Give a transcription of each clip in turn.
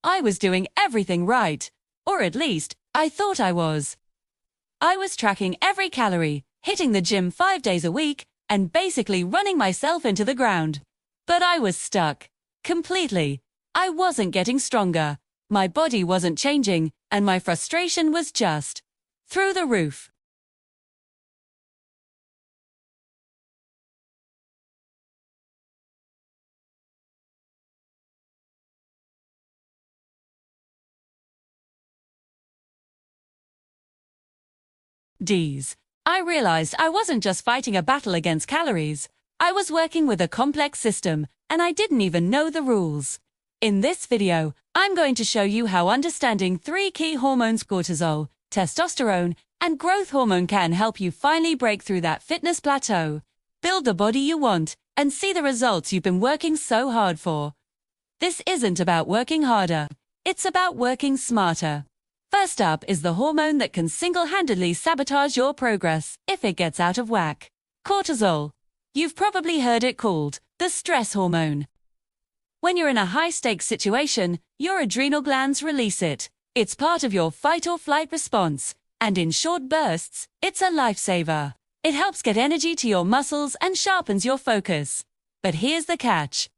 I was doing everything right. Or at least, I thought I was. I was tracking every calorie, hitting the gym 5 days a week, and basically running myself into the ground. But I was stuck. Completely. I wasn't getting stronger. My body wasn't changing, and my frustration was just through the roof. I realized I wasn't just fighting a battle against calories. I was working with a complex system, and I didn't even know the rules. In this video, I'm going to show you how understanding 3 key hormones, cortisol, testosterone, and growth hormone, can help you finally break through that fitness plateau, build the body you want, and see the results you've been working so hard for. This isn't about working harder. It's about working smarter. First up is the hormone that can single-handedly sabotage your progress if it gets out of whack. Cortisol. You've probably heard it called the stress hormone. When you're in a high-stakes situation, your adrenal glands release it. It's part of your fight-or-flight response, and in short bursts, it's a lifesaver. It helps get energy to your muscles and sharpens your focus. But here's the catch.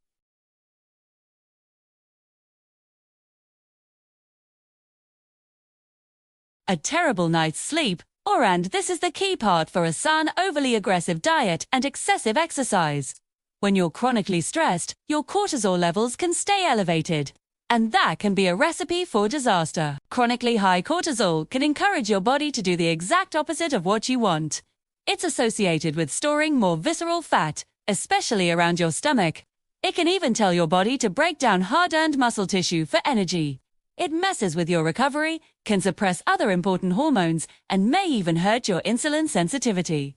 A terrible night's sleep, and this is the key part for a sound, overly aggressive diet and excessive exercise. When you're chronically stressed, your cortisol levels can stay elevated. And that can be a recipe for disaster. Chronically high cortisol can encourage your body to do the exact opposite of what you want. It's associated with storing more visceral fat, especially around your stomach. It can even tell your body to break down hard-earned muscle tissue for energy. It messes with your recovery, can suppress other important hormones, and may even hurt your insulin sensitivity.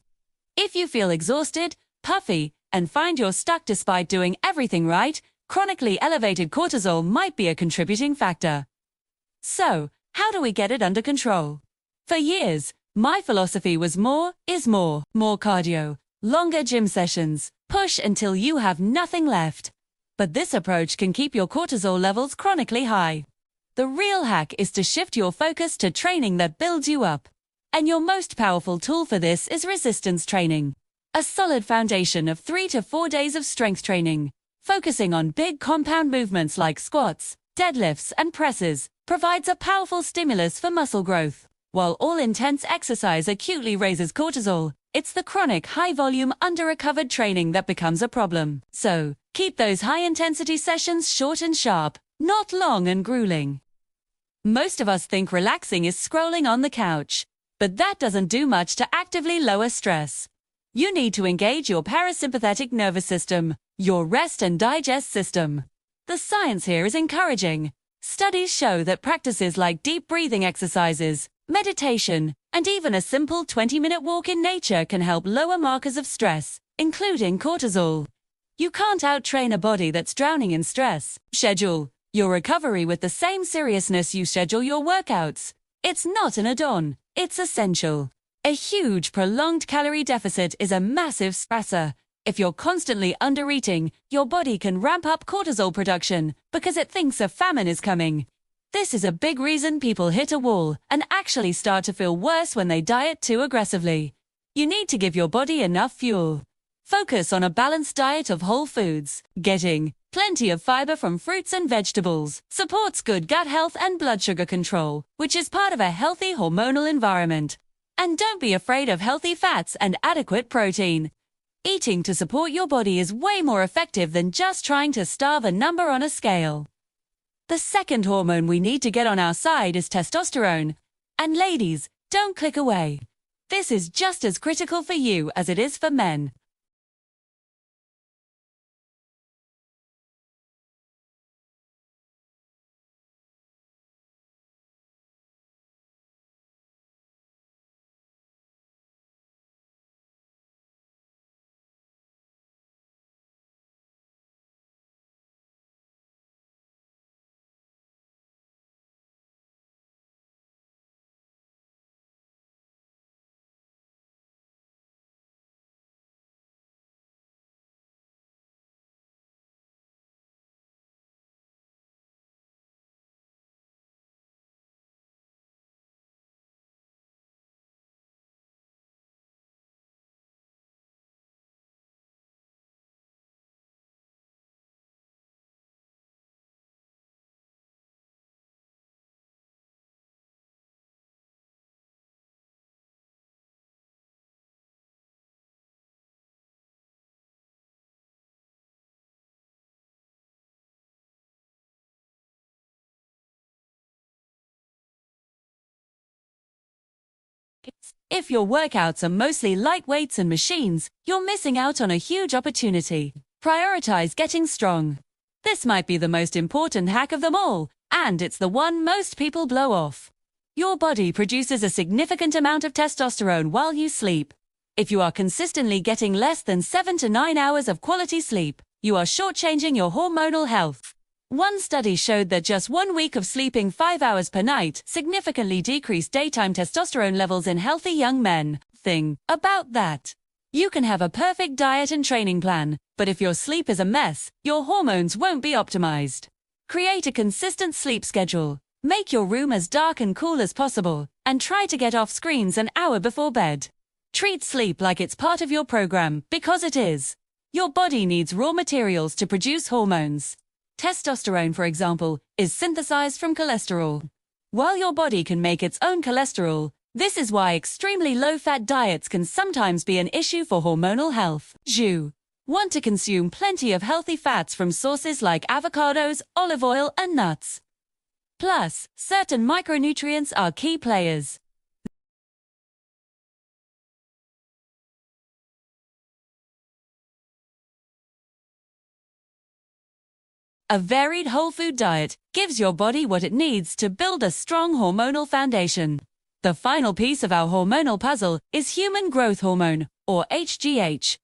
If you feel exhausted, puffy, and find you're stuck despite doing everything right, chronically elevated cortisol might be a contributing factor. So, how do we get it under control? For years, my philosophy was more is more. More cardio, longer gym sessions, push until you have nothing left. But this approach can keep your cortisol levels chronically high. The real hack is to shift your focus to training that builds you up. And your most powerful tool for this is resistance training. A solid foundation of 3 to 4 days of strength training, focusing on big compound movements like squats, deadlifts, and presses, provides a powerful stimulus for muscle growth. While all intense exercise acutely raises cortisol, it's the chronic, high-volume, under-recovered training that becomes a problem. So, keep those high-intensity sessions short and sharp, not long and grueling. Most of us think relaxing is scrolling on the couch, but that doesn't do much to actively lower stress. You need to engage your parasympathetic nervous system, your rest and digest system. The science here is encouraging. Studies show that practices like deep breathing exercises, meditation, and even a simple 20-minute walk in nature can help lower markers of stress, including cortisol. You can't out-train a body that's drowning in stress. Schedule your recovery with the same seriousness you schedule your workouts. It's not an add-on, it's essential. A huge, prolonged calorie deficit is a massive stressor. If you're constantly under-eating, your body can ramp up cortisol production because it thinks a famine is coming. This is a big reason people hit a wall and actually start to feel worse when they diet too aggressively. You need to give your body enough fuel. Focus on a balanced diet of whole foods. Getting plenty of fiber from fruits and vegetables supports good gut health and blood sugar control, which is part of a healthy hormonal environment. And don't be afraid of healthy fats and adequate protein. Eating to support your body is way more effective than just trying to starve a number on a scale. The second hormone we need to get on our side is testosterone. And ladies, don't click away. This is just as critical for you as it is for men. If your workouts are mostly light weights and machines, you're missing out on a huge opportunity. Prioritize getting strong. This might be the most important hack of them all, and it's the one most people blow off. Your body produces a significant amount of testosterone while you sleep. If you are consistently getting less than 7 to 9 hours of quality sleep, you are shortchanging your hormonal health. One study showed that just 1 week of sleeping 5 hours per night significantly decreased daytime testosterone levels in healthy young men. Thing about that. You can have a perfect diet and training plan, but if your sleep is a mess, your hormones won't be optimized. Create a consistent sleep schedule. Make your room as dark and cool as possible, and try to get off screens an hour before bed. Treat sleep like it's part of your program, because it is. Your body needs raw materials to produce hormones. Testosterone, for example, is synthesized from cholesterol. While your body can make its own cholesterol, this is why extremely low-fat diets can sometimes be an issue for hormonal health. You want to consume plenty of healthy fats from sources like avocados, olive oil, and nuts. Plus, certain micronutrients are key players. A varied whole food diet gives your body what it needs to build a strong hormonal foundation. The final piece of our hormonal puzzle is human growth hormone, or HGH.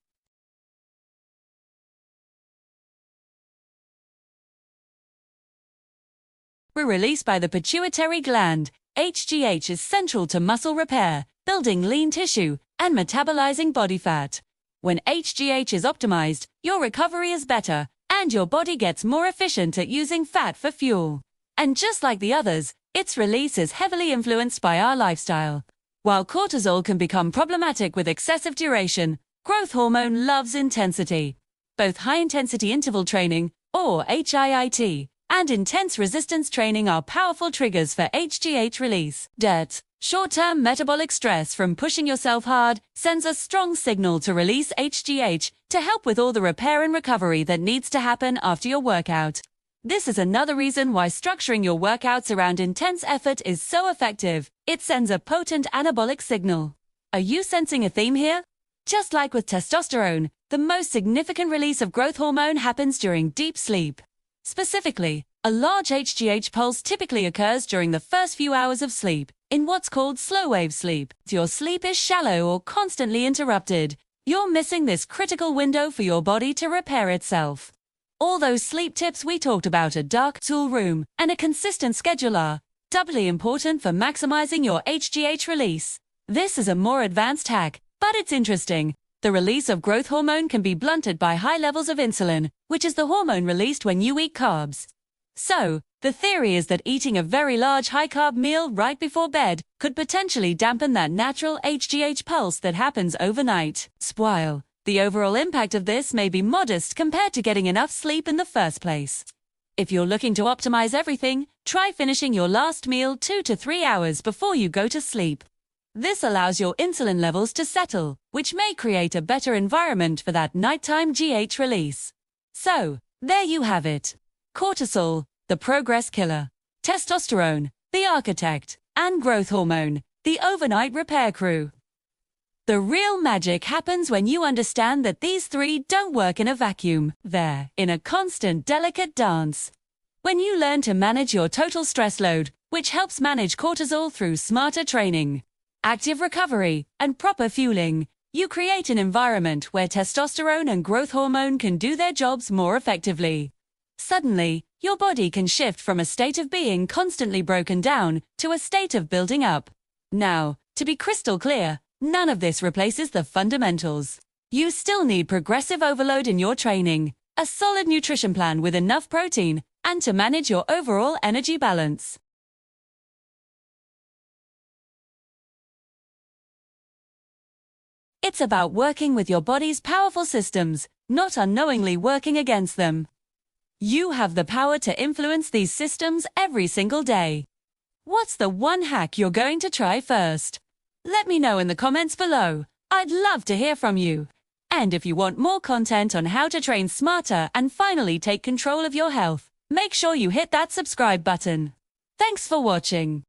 Released by the pituitary gland, HGH is central to muscle repair, building lean tissue, and metabolizing body fat. When HGH is optimized, your recovery is better, and your body gets more efficient at using fat for fuel. And just like the others, its release is heavily influenced by our lifestyle. While cortisol can become problematic with excessive duration, growth hormone loves intensity. Both high-intensity interval training, or HIIT, and intense resistance training are powerful triggers for HGH release. DERT, short-term metabolic stress from pushing yourself hard, sends a strong signal to release HGH to help with all the repair and recovery that needs to happen after your workout. This is another reason why structuring your workouts around intense effort is so effective. It sends a potent anabolic signal. Are you sensing a theme here? Just like with testosterone, the most significant release of growth hormone happens during deep sleep. Specifically, a large HGH pulse typically occurs during the first few hours of sleep, in what's called slow-wave sleep. If your sleep is shallow or constantly interrupted, you're missing this critical window for your body to repair itself. All those sleep tips we talked about, a dark, cool room, and a consistent schedule are doubly important for maximizing your HGH release. This is a more advanced hack, but it's interesting. The release of growth hormone can be blunted by high levels of insulin, which is the hormone released when you eat carbs. So, the theory is that eating a very large high-carb meal right before bed could potentially dampen that natural HGH pulse that happens overnight. While the overall impact of this may be modest compared to getting enough sleep in the first place. If you're looking to optimize everything, try finishing your last meal 2 to 3 hours before you go to sleep. This allows your insulin levels to settle, which may create a better environment for that nighttime GH release. So, there you have it. Cortisol, the progress killer. Testosterone, the architect. And growth hormone, the overnight repair crew. The real magic happens when you understand that these three don't work in a vacuum. They're in a constant, delicate dance. When you learn to manage your total stress load, which helps manage cortisol through smarter training, active recovery, and proper fueling, you create an environment where testosterone and growth hormone can do their jobs more effectively. Suddenly, your body can shift from a state of being constantly broken down to a state of building up. Now, to be crystal clear, none of this replaces the fundamentals. You still need progressive overload in your training, a solid nutrition plan with enough protein, and to manage your overall energy balance. It's about working with your body's powerful systems, not unknowingly working against them. You have the power to influence these systems every single day. What's the one hack you're going to try first? Let me know in the comments below. I'd love to hear from you. And if you want more content on how to train smarter and finally take control of your health, make sure you hit that subscribe button. Thanks for watching.